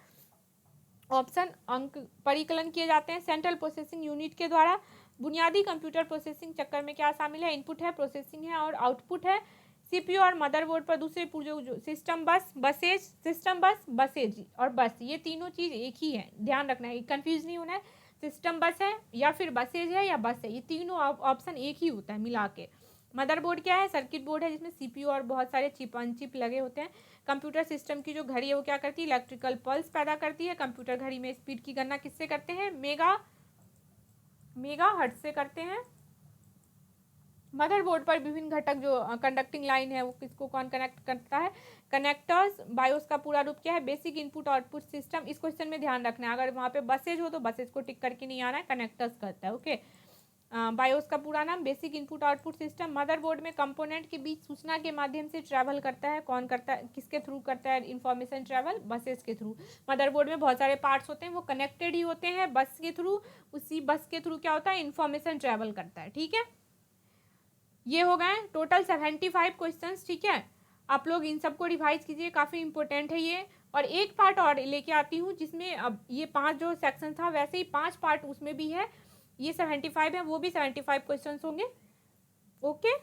ऑप्शन अंक परिकलन किए जाते हैं सेंट्रल प्रोसेसिंग यूनिट के द्वारा। बुनियादी कंप्यूटर प्रोसेसिंग चक्कर में क्या शामिल है, इनपुट है, प्रोसेसिंग है और आउटपुट है। सीपीयू और मदरबोर्ड पर दूसरे पुर्जों जो सिस्टम बस, बसेज, सिस्टम बस, बसेज और बस, ये तीनों चीज़ एक ही है, ध्यान रखना है, कंफ्यूज नहीं होना है। सिस्टम बस है या फिर बसेज है या बस है, ये तीनों ऑप्शन एक ही होता है मिला के। मदरबोर्ड क्या है, सर्किट बोर्ड है जिसमें सीपीयू और बहुत सारे चिप अनचिप लगे होते हैं। कंप्यूटर सिस्टम की जो घड़ी है वो क्या करती है, इलेक्ट्रिकल पल्स पैदा करती है। कंप्यूटर घड़ी में स्पीड की गणना किससे करते हैं, मेगा हर्ट्ज से करते हैं। मदरबोर्ड पर विभिन्न घटक जो कंडक्टिंग लाइन है वो किसको कौन कनेक्ट करता है, कनेक्टर्स। बायोस का पूरा रूप क्या है, बेसिक इनपुट आउटपुट सिस्टम। इस क्वेश्चन में ध्यान रखना है, अगर वहाँ पे बसेज हो तो बसेज को टिक करके नहीं आना है, कनेक्टर्स करता है। ओके, बायोस का पूरा नाम basic input output system. Motherboard में कंपोनेंट के बीच सूचना के माध्यम से ट्रैवल करता है, कौन करता है, किसके थ्रू करता है इन्फॉर्मेशन ट्रैवल, बसेस के थ्रू। मदरबोर्ड में बहुत सारे पार्ट्स होते हैं, वो कनेक्टेड ही होते हैं बस के थ्रू, उसी बस के थ्रू क्या होता है, इन्फॉर्मेशन ट्रैवल करता है। ठीक है, ये हो गए टोटल 75 क्वेश्चंस। ठीक है, आप लोग इन सबको रिवाइज कीजिए, काफ़ी इंपॉर्टेंट है ये। और एक पार्ट और लेके आती हूँ जिसमें अब ये 5 जो सेक्शन था वैसे ही 5 पार्ट उसमें भी है, ये 75 है, वो भी 75 क्वेश्चंस होंगे। ओके।